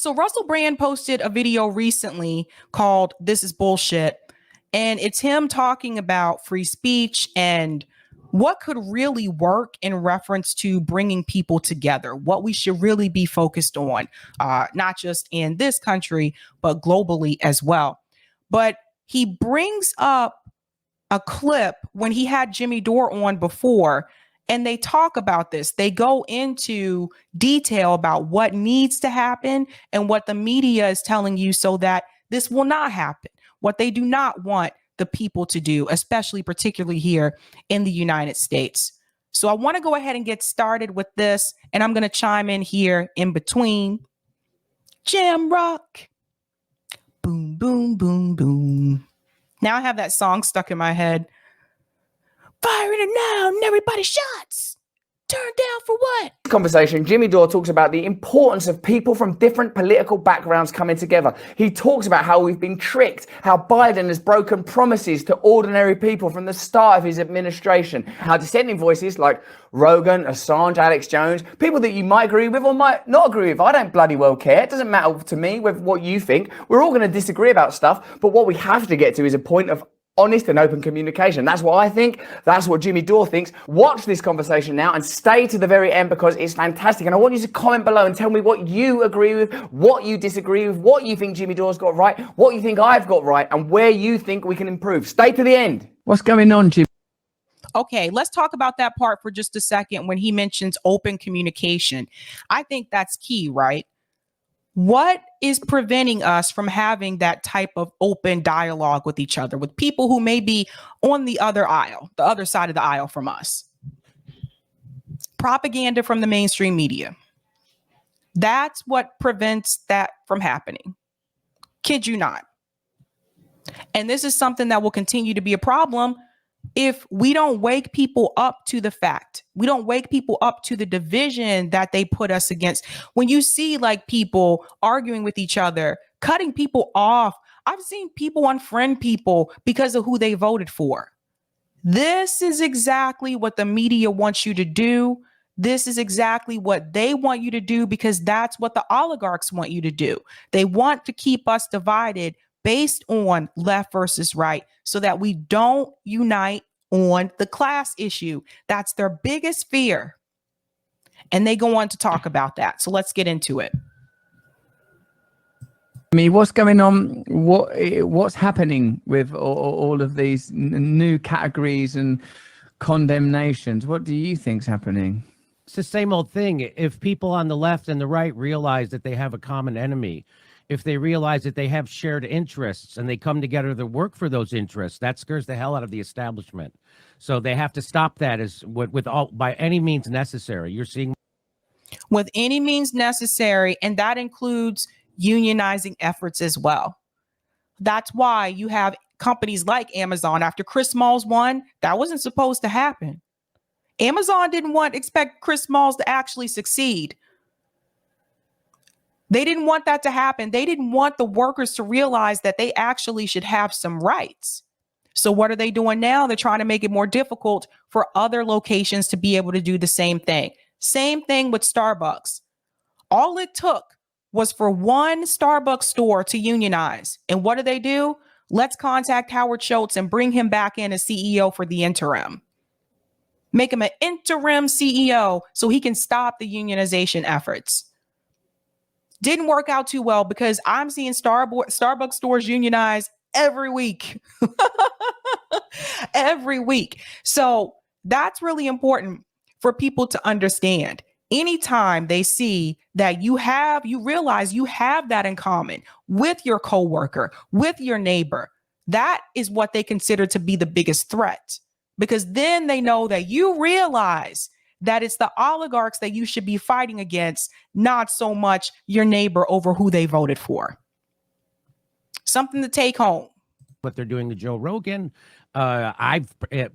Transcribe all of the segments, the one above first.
So Russell Brand posted a video recently called This is Bullshit. And it's him talking about free speech and what could really work in reference to bringing people together, what we should really be focused on, not just in this country, but globally as well. But he brings up a clip when he had Jimmy Dore on before, and they talk about this. They go into detail about what needs to happen and what the media is telling you so that this will not happen, what they do not want the people to do, especially particularly here in the United States. So I want to go ahead and get started with this, and I'm going to chime in here in between. Jam rock. Boom, boom, boom, boom. Now I have that song stuck in my head. Firing it now, and everybody shots. Turn down for what? Conversation, Jimmy Dore talks about the importance of people from different political backgrounds coming together. He talks about how we've been tricked, how Biden has broken promises to ordinary people from the start of his administration, how dissenting voices like Rogan, Assange, Alex Jones, people that you might agree with or might not agree with. I don't bloody well care. It doesn't matter to me with what you think. We're all going to disagree about stuff, but what we have to get to is a point of honest and open communication. That's what I think. That's what Jimmy Dore thinks. Watch this conversation now and stay to the very end because it's fantastic. And I want you to comment below and tell me what you agree with, what you disagree with, what you think Jimmy Dore's got right, what you think I've got right, and where you think we can improve. Stay to the end. What's going on, Jimmy? Okay, let's talk about that part for just a second when he mentions open communication. I think that's key, right? What is preventing us from having that type of open dialogue with each other, with people who may be on the other aisle, the other side of the aisle from us? Propaganda from the mainstream media. That's what prevents that from happening. Kid you not. And this is something that will continue to be a problem if we don't wake people up to the fact, we don't wake people up to the division that they put us against. When you see like people arguing with each other, cutting people off, I've seen people unfriend people because of who they voted for. This is exactly what the media wants you to do. This is exactly what they want you to do because that's what the oligarchs want you to do. They want to keep us divided based on left versus right so that we don't unite on the class issue. That's their biggest fear. And they go on to talk about that. So let's get into it. I mean, what's going on? What's happening with all of these new categories and condemnations? What do you think's happening? It's the same old thing. If people on the left and the right realize that they have a common enemy, if they realize that they have shared interests and they come together to work for those interests, that scares the hell out of the establishment. So they have to stop that with all by any means necessary. You're seeing with any means necessary, and that includes unionizing efforts as well. That's why you have companies like Amazon. After Chris Smalls won, that wasn't supposed to happen. Amazon didn't expect Chris Smalls to actually succeed. They didn't want that to happen. They didn't want the workers to realize that they actually should have some rights. So what are they doing now? They're trying to make it more difficult for other locations to be able to do the same thing. Same thing with Starbucks. All it took was for one Starbucks store to unionize. And what do? Let's contact Howard Schultz and bring him back in as CEO for the interim. Make him an interim CEO so he can stop the unionization efforts. Didn't work out too well because I'm seeing Starbucks stores unionize every week. Every week. So that's really important for people to understand. Anytime they see that you realize you have that in common with your coworker, with your neighbor, that is what they consider to be the biggest threat. Because then they know that you realize that it's the oligarchs that you should be fighting against, not so much your neighbor over who they voted for. Something to take home. What they're doing to Joe Rogan. It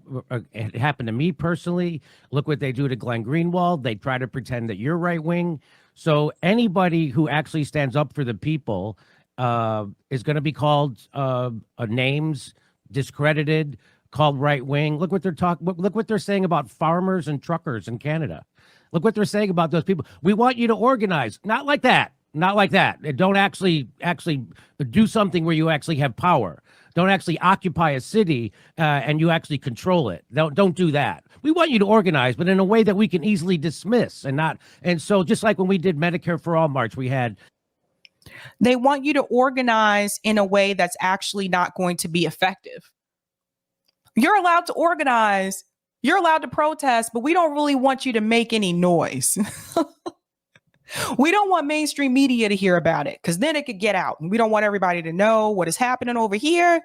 happened to me personally. Look what they do to Glenn Greenwald. They try to pretend that you're right wing. So anybody who actually stands up for the people is going to be called names, discredited, called right wing. Look what they're talking. Look what they're saying about farmers and truckers in Canada. Look what they're saying about those people. We want you to organize. Not like that. Not like that. Don't actually do something where you actually have power. Don't actually occupy a city and you actually control it. Don't do that. We want you to organize, but in a way that we can easily dismiss and not. And so just like when we did Medicare for All March, we had. They want you to organize in a way that's actually not going to be effective. You're allowed to organize. You're allowed to protest, but we don't really want you to make any noise. We don't want mainstream media to hear about it because then it could get out. And we don't want everybody to know what is happening over here.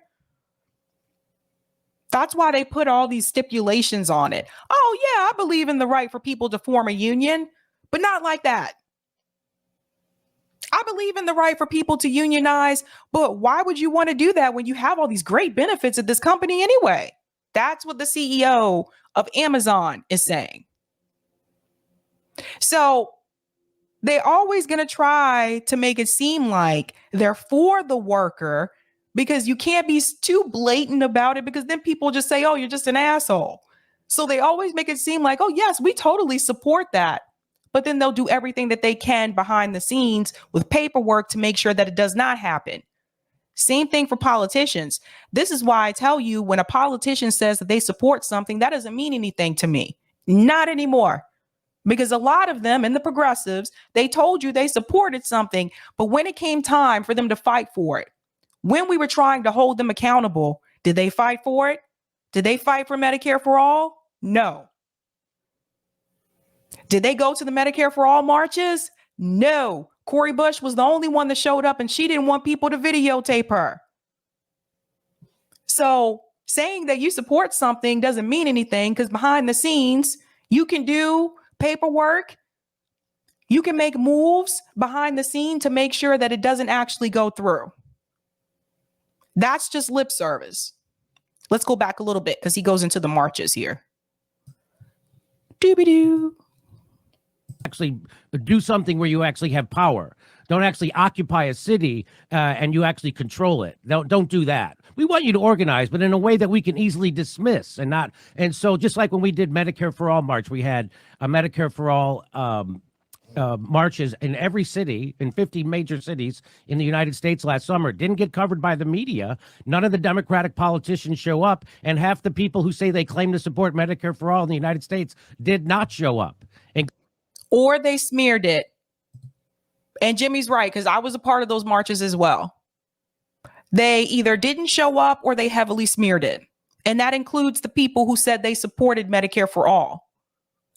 That's why they put all these stipulations on it. Oh, yeah, I believe in the right for people to form a union, but not like that. I believe in the right for people to unionize, but why would you want to do that when you have all these great benefits at this company anyway? That's what the CEO of Amazon is saying. So they're always going to try to make it seem like they're for the worker because you can't be too blatant about it because then people just say, oh, you're just an asshole. So they always make it seem like, oh, yes, we totally support that. But then they'll do everything that they can behind the scenes with paperwork to make sure that it does not happen. Same thing for politicians. This is why I tell you when a politician says that they support something, that doesn't mean anything to me. Not anymore. Because a lot of them and the progressives, they told you they supported something, but when it came time for them to fight for it, when we were trying to hold them accountable, did they fight for it? Did they fight for Medicare for all? No. Did they go to the Medicare for all marches? No. Cori Bush was the only one that showed up and she didn't want people to videotape her. So saying that you support something doesn't mean anything because behind the scenes, you can do paperwork. You can make moves behind the scene to make sure that it doesn't actually go through. That's just lip service. Let's go back a little bit because he goes into the marches here. Doobie-doo. Actually do something where you actually have power. Don't actually occupy a city and you actually control it. Don't do that. We want you to organize, but in a way that we can easily dismiss and not. And so just like when we did Medicare for All March, we had a Medicare for All marches in every city, in 50 major cities in the United States last summer. Didn't get covered by the media. None of the Democratic politicians show up. And half the people who say they claim to support Medicare for All in the United States did not show up. Or they smeared it. And Jimmy's right, because I was a part of those marches as well. They either didn't show up or they heavily smeared it. And that includes the people who said they supported Medicare for all.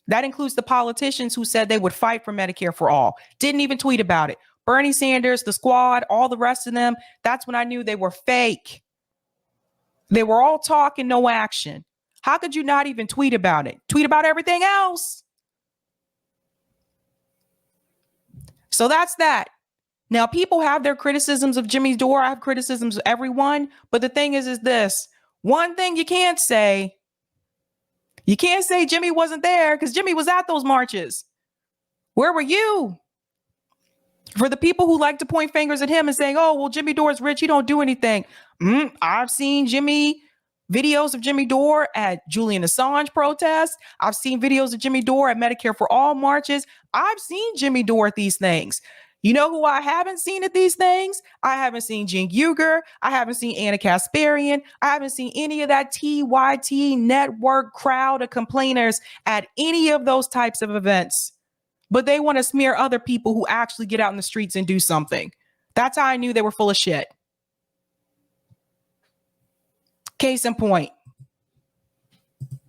That includes the politicians who said they would fight for Medicare for all. Didn't even tweet about it. Bernie Sanders, the squad, all the rest of them. That's when I knew they were fake. They were all talk and no action. How could you not even tweet about it? Tweet about everything else. So that's that. Now, people have their criticisms of Jimmy Dore. I have criticisms of everyone. But the thing is this. One thing you can't say Jimmy wasn't there because Jimmy was at those marches. Where were you? For the people who like to point fingers at him and saying, oh, well, Jimmy Dore's rich. He don't do anything. I've seen videos of Jimmy Dore at Julian Assange protests. I've seen videos of Jimmy Dore at Medicare for All marches. I've seen Jimmy Dore at these things. You know who I haven't seen at these things? I haven't seen Cenk Uygur. I haven't seen Anna Kasparian. I haven't seen any of that TYT network crowd of complainers at any of those types of events. But they want to smear other people who actually get out in the streets and do something. That's how I knew they were full of shit. Case in point.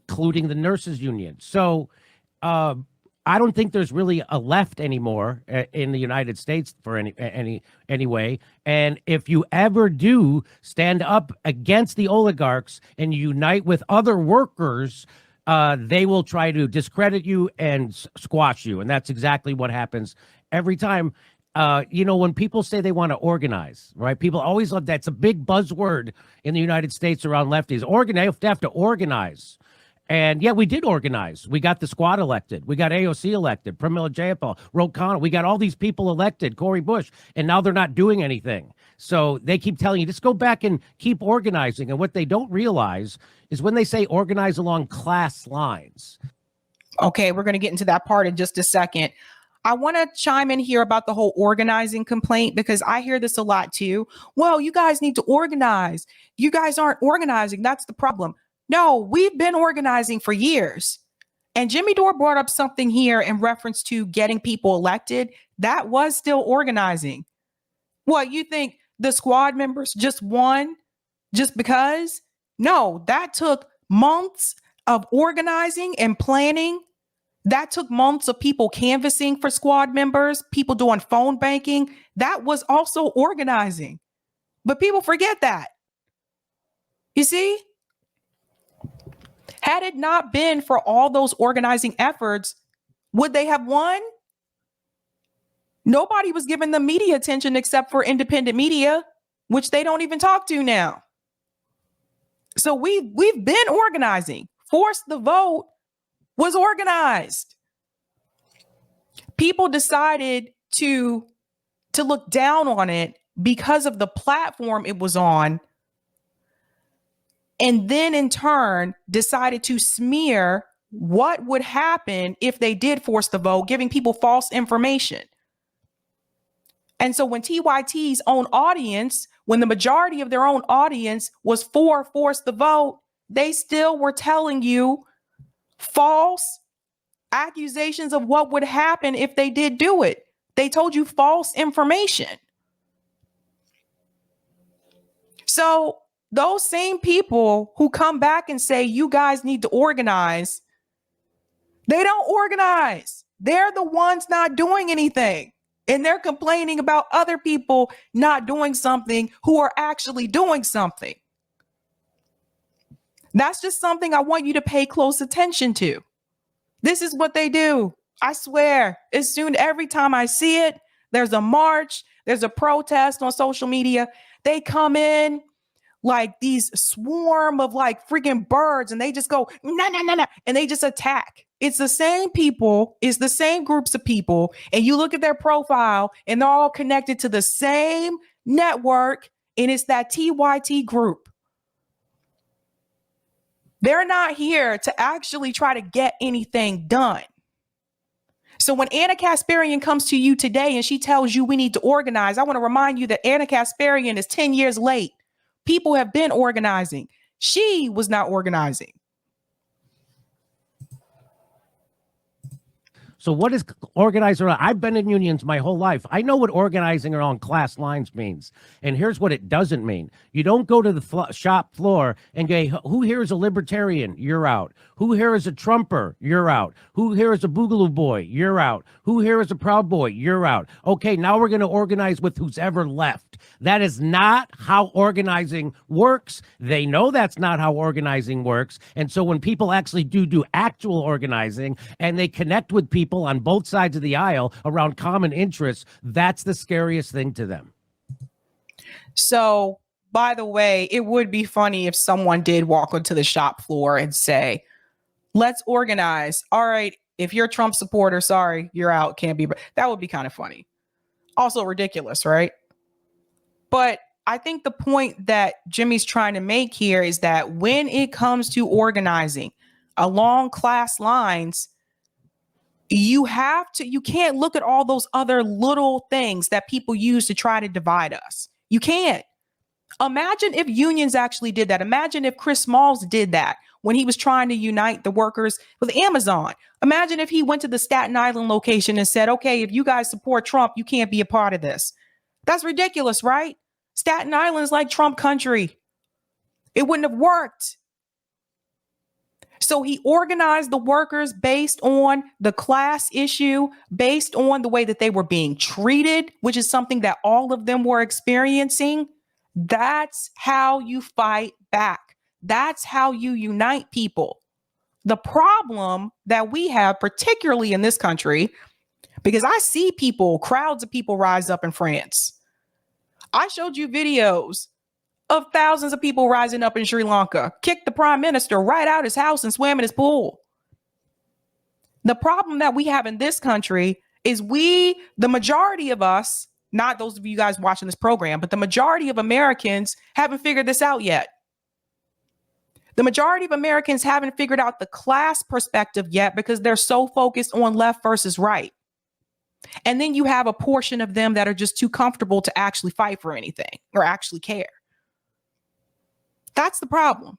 Including the nurses union. So I don't think there's really a left anymore in the United States for anyway. And if you ever do stand up against the oligarchs and unite with other workers, they will try to discredit you and squash you. And that's exactly what happens every time. When people say they want to organize, right? People always love that. It's a big buzzword in the United States around lefties. Organize, you have to organize. And yeah, we did organize. We got the squad elected. We got AOC elected, Pramila Jayapal, Ro Khanna. We got all these people elected, Cori Bush, and now they're not doing anything. So they keep telling you, just go back and keep organizing. And what they don't realize is when they say organize along class lines. Okay, we're going to get into that part in just a second. I want to chime in here about the whole organizing complaint, because I hear this a lot too. Well, you guys need to organize. You guys aren't organizing. That's the problem. No, we've been organizing for years. And Jimmy Dore brought up something here in reference to getting people elected. That was still organizing. What, you think the squad members just won just because? No, that took months of organizing and planning. That took months of people canvassing for squad members, people doing phone banking. That was also organizing. But people forget that. You see? Had it not been for all those organizing efforts, would they have won? Nobody was giving them media attention except for independent media, which they don't even talk to now. So we've been organizing. Force the Vote was organized. People decided to look down on it because of the platform it was on, and then in turn decided to smear what would happen if they did force the vote, giving people false information. And so when TYT's own audience, when the majority of their own audience was for force the vote, they still were telling you false accusations of what would happen if they did do it. They told you false information. So those same people who come back and say, you guys need to organize, they don't organize. They're the ones not doing anything. And they're complaining about other people not doing something who are actually doing something. That's just something I want you to pay close attention to. This is what they do. I swear, every time I see it, there's a march, there's a protest on social media. They come in like these swarm of like freaking birds, and they just go, no, no, no, no. And they just attack. It's the same people. It's the same groups of people. And you look at their profile and they're all connected to the same network. And it's that TYT group. They're not here to actually try to get anything done. So when Anna Kasparian comes to you today and she tells you we need to organize, I want to remind you that Anna Kasparian is 10 years late. People have been organizing. She was not organizing. So what is organizing around? I've been in unions my whole life. I know what organizing around class lines means. And here's what it doesn't mean. You don't go to the shop floor and go, who here is a libertarian? You're out. Who here is a Trumper? You're out. Who here is a Boogaloo boy? You're out. Who here is a Proud Boy? You're out. Okay, now we're going to organize with who's ever left. That is not how organizing works. They know that's not how organizing works. And so when people actually do actual organizing and they connect with people on both sides of the aisle around common interests, that's the scariest thing to them. So, by the way, it would be funny if someone did walk onto the shop floor and say, let's organize. All right, if you're a Trump supporter, sorry, you're out. Can't be. That would be kind of funny. Also ridiculous, right? But I think the point that Jimmy's trying to make here is that when it comes to organizing along class lines, you can't look at all those other little things that people use to try to divide us. You can't. Imagine if unions actually did that. Imagine if Chris Smalls did that when he was trying to unite the workers with Amazon. Imagine if he went to the Staten Island location and said, okay, if you guys support Trump, you can't be a part of this. That's ridiculous, right? Staten Island is like Trump country. It wouldn't have worked. So he organized the workers based on the class issue, based on the way that they were being treated, which is something that all of them were experiencing. That's how you fight back. That's how you unite people. The problem that we have, particularly in this country, because I see crowds of people rise up in France. I showed you videos of thousands of people rising up in Sri Lanka, kicked the prime minister right out his house and swam in his pool. The problem that we have in this country is the majority of us, not those of you guys watching this program, but the majority of Americans haven't figured this out yet. The majority of Americans haven't figured out the class perspective yet because they're so focused on left versus right. And then you have a portion of them that are just too comfortable to actually fight for anything or actually care. That's the problem.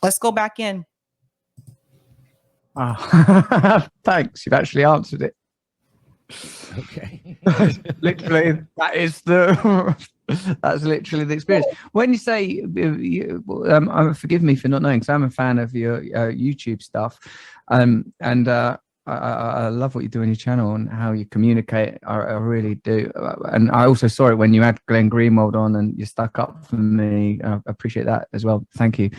Let's go back in. Thanks. You've actually answered it. Okay. Literally, that's literally the experience. When you say, forgive me for not knowing, because I'm a fan of your YouTube stuff, and I love what you do on your channel and how you communicate. I really do, and I also saw it when you had Glenn Greenwald on, and you stuck up for me. I appreciate that as well. Thank you.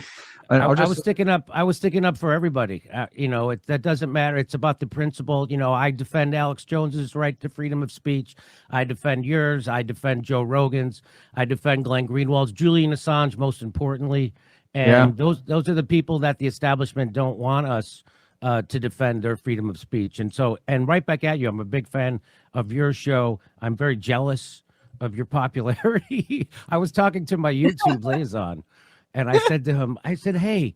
I was sticking up. I was sticking up for everybody. That doesn't matter. It's about the principle. I defend Alex Jones's right to freedom of speech. I defend yours. I defend Joe Rogan's. I defend Glenn Greenwald's. Julian Assange, most importantly. And those are the people that the establishment don't want us to defend their freedom of speech. And right back at you. I'm a big fan of your show. I'm very jealous of your popularity. I was talking to my YouTube liaison. And I said to him, hey,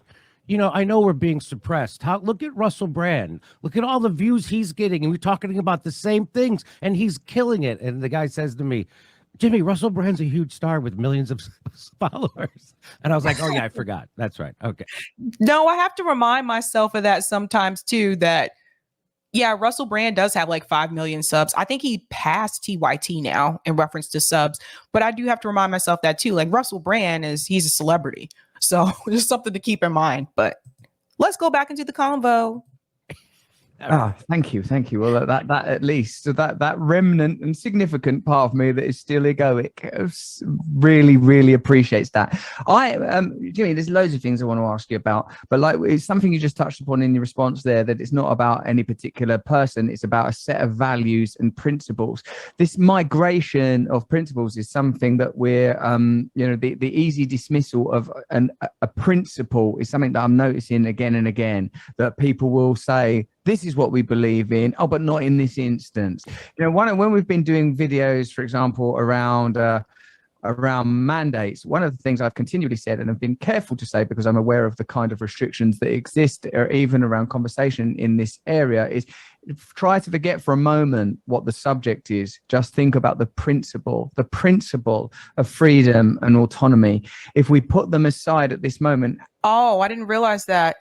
I know we're being suppressed. Look at Russell Brand. Look at all the views he's getting. And we're talking about the same things. And he's killing it. And the guy says to me, Jimmy, Russell Brand's a huge star with millions of followers. And I was like, oh, yeah, I forgot. That's right. Okay. No, I have to remind myself of that sometimes, too, that, yeah, Russell Brand does have like 5 million subs. I think he passed TYT now in reference to subs. But I do have to remind myself that, too. Like Russell Brand he's a celebrity. So just something to keep in mind. But let's go back into the convo. Thank you. Well, that at least, so that remnant and significant part of me that is still egoic really, really appreciates that. Jimmy, there's loads of things I want to ask you about, but like it's something you just touched upon in your response there, that it's not about any particular person, it's about a set of values and principles. This migration of principles is something that we're the easy dismissal of a principle is something that I'm noticing again and again, that people will say, this is what we believe in. Oh, but not in this instance. When we've been doing videos, for example, around mandates, one of the things I've continually said, and I've been careful to say because I'm aware of the kind of restrictions that exist, or even around conversation in this area, is try to forget for a moment what the subject is. Just think about the principle of freedom and autonomy. If we put them aside at this moment. Oh, I didn't realize that.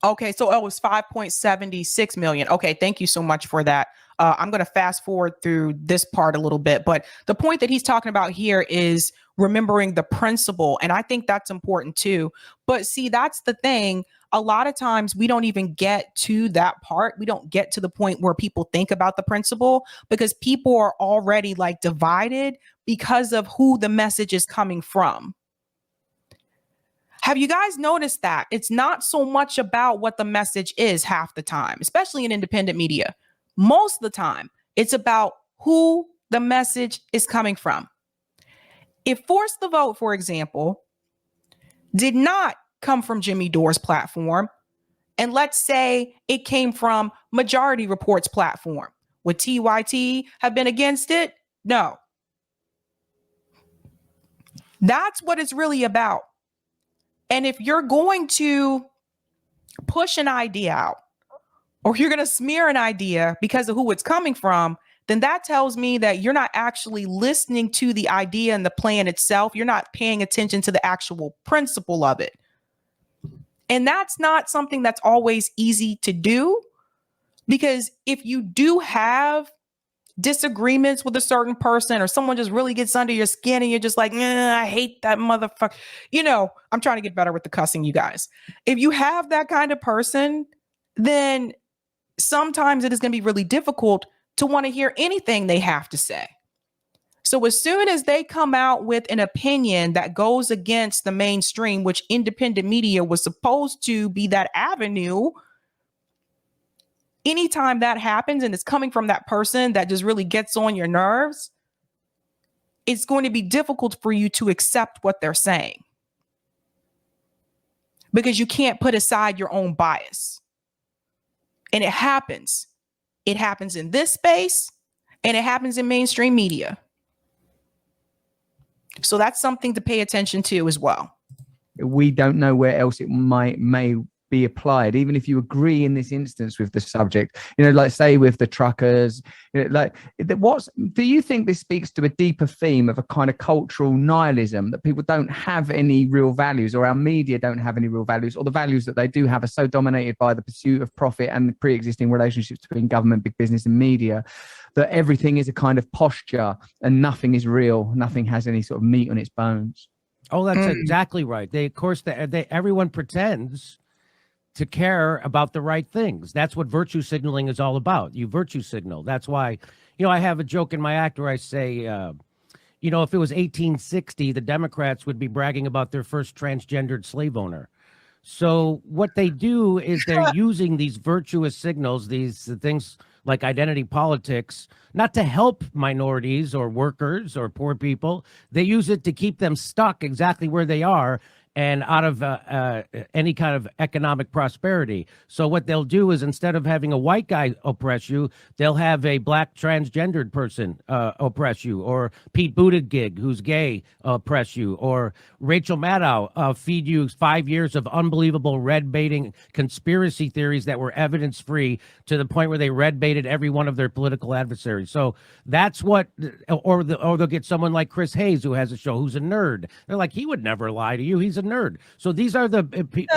Okay, so it was 5.76 million. Okay, thank you so much for that. I'm going to fast forward through this part a little bit, but the point that he's talking about here is remembering the principle, and I think that's important too. But see, that's the thing. A lot of times we don't even get to that part. We don't get to the point where people think about the principle because people are already like divided because of who the message is coming from. Have you guys noticed that? It's not so much about what the message is half the time, especially in independent media. Most of the time, it's about who the message is coming from. If Force the Vote, for example, did not come from Jimmy Dore's platform, and let's say it came from Majority Report's platform, would TYT have been against it? No. That's what it's really about. And if you're going to push an idea out, or you're going to smear an idea because of who it's coming from, then that tells me that you're not actually listening to the idea and the plan itself. You're not paying attention to the actual principle of it. And that's not something that's always easy to do, because if you do have disagreements with a certain person, or someone just really gets under your skin and you're just like, I hate that motherfucker. I'm trying to get better with the cussing, you guys. If you have that kind of person, then sometimes it is going to be really difficult to want to hear anything they have to say. So as soon as they come out with an opinion that goes against the mainstream, which independent media was supposed to be that avenue, anytime that happens and it's coming from that person that just really gets on your nerves, it's going to be difficult for you to accept what they're saying, because you can't put aside your own bias. And it happens. It happens in this space, and it happens in mainstream media. So that's something to pay attention to as well. We don't know where else it may be applied, even if you agree in this instance with the subject, you know, like say with the truckers, you know, like do you think this speaks to a deeper theme of a kind of cultural nihilism, that people don't have any real values, or our media don't have any real values, or the values that they do have are so dominated by the pursuit of profit and the pre-existing relationships between government, big business and media, that everything is a kind of posture and nothing is real, nothing has any sort of meat on its bones? Oh, that's exactly right. They, of course, everyone pretends to care about the right things. That's what virtue signaling is all about. You virtue signal. That's why, you know, I have a joke in my act where I say, you know, if it was 1860, the Democrats would be bragging about their first transgendered slave owner. So what they do is they're using these virtuous signals, these things like identity politics, not to help minorities or workers or poor people. They use it to keep them stuck exactly where they are and out of any kind of economic prosperity. So what they'll do is, instead of having a white guy oppress you, they'll have a black transgendered person oppress you, or Pete Buttigieg, who's gay, oppress you, or Rachel Maddow feed you 5 years of unbelievable red baiting conspiracy theories that were evidence free, to the point where they red baited every one of their political adversaries. So that's what, or they'll get someone like Chris Hayes, who has a show, who's a nerd. They're like, he would never lie to you. He's a nerd. So these are the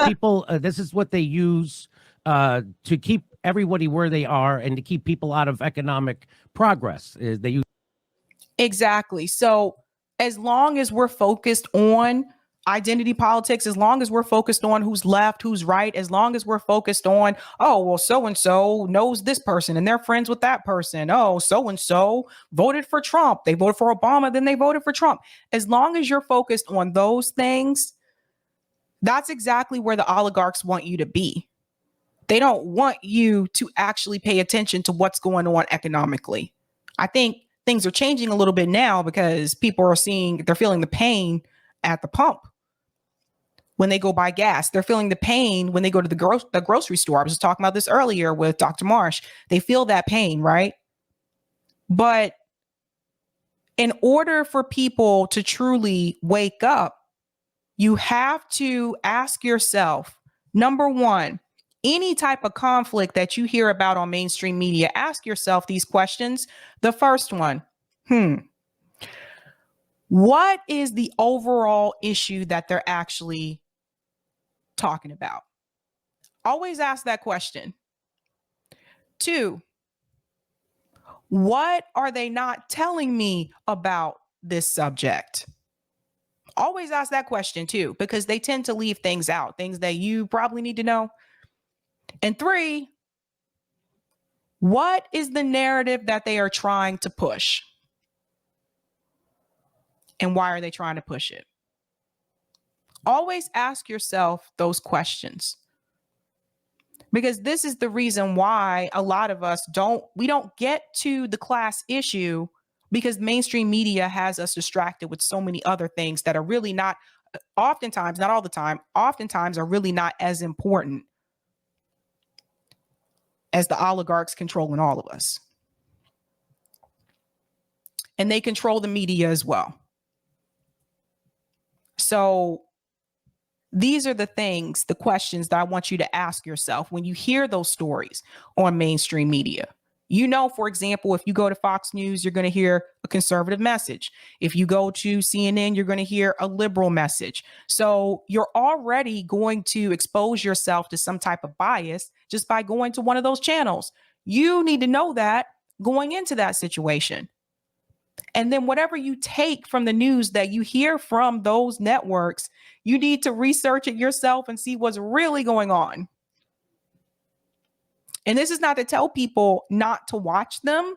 people. This is what they use to keep everybody where they are and to keep people out of economic progress. They use Exactly. So as long as we're focused on identity politics, as long as we're focused on who's left, who's right, as long as we're focused on, oh, well, so-and-so knows this person and they're friends with that person. Oh, so-and-so voted for Trump. They voted for Obama, then they voted for Trump. As long as you're focused on those things, that's exactly where the oligarchs want you to be. They don't want you to actually pay attention to what's going on economically. I think things are changing a little bit now because people are they're feeling the pain at the pump when they go buy gas. They're feeling the pain when they go to the grocery store. I was just talking about this earlier with Dr. Marsh. They feel that pain, right? But in order for people to truly wake up, you have to ask yourself, number one, any type of conflict that you hear about on mainstream media, ask yourself these questions. The first one, what is the overall issue that they're actually talking about? Always ask that question. 2, what are they not telling me about this subject? Always ask that question too, because they tend to leave things out, things that you probably need to know. And 3, what is the narrative that they are trying to push? And why are they trying to push it? Always ask yourself those questions, because this is the reason why a lot of us don't get to the class issue, because mainstream media has us distracted with so many other things that are really not, oftentimes, not all the time, oftentimes are really not as important as the oligarchs controlling all of us. And they control the media as well. So these are the things, the questions that I want you to ask yourself when you hear those stories on mainstream media. You know, for example, if you go to Fox News, you're going to hear a conservative message. If you go to CNN, you're going to hear a liberal message. So you're already going to expose yourself to some type of bias just by going to one of those channels. You need to know that going into that situation. And then whatever you take from the news that you hear from those networks, you need to research it yourself and see what's really going on. And this is not to tell people not to watch them. You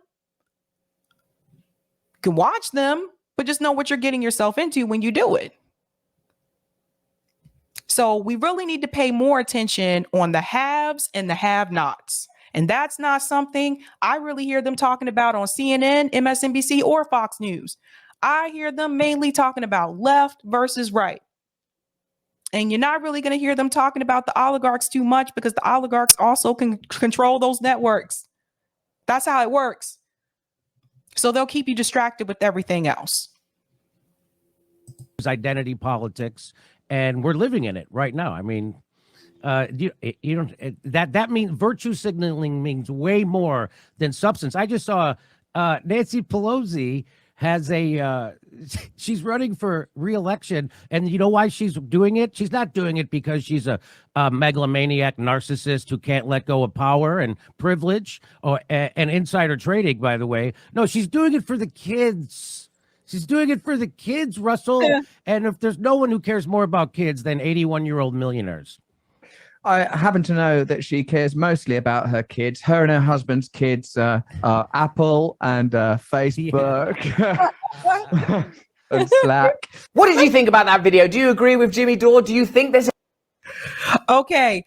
can watch them, but just know what you're getting yourself into when you do it. So we really need to pay more attention on the haves and the have-nots. And that's not something I really hear them talking about on CNN, MSNBC, or Fox News. I hear them mainly talking about left versus right. And you're not really going to hear them talking about the oligarchs too much, because the oligarchs also can control those networks. That's how it works. So they'll keep you distracted with everything else. identity politics, and we're living in it right now. I mean, You don't that means virtue signaling means way more than substance. I just saw Nancy Pelosi has she's running for re-election, and you know why she's doing it? She's not doing it because she's a megalomaniac narcissist who can't let go of power and privilege or and insider trading, by the way. No, she's doing it for the kids. She's doing it for the kids, Russell. Yeah. And if there's no one who cares more about kids than 81-year-old millionaires. I happen to know that she cares mostly about her kids. Her and her husband's kids are Apple and Facebook and Slack. What did you think about that video? Do you agree with Jimmy Dore? Do you think there's Okay,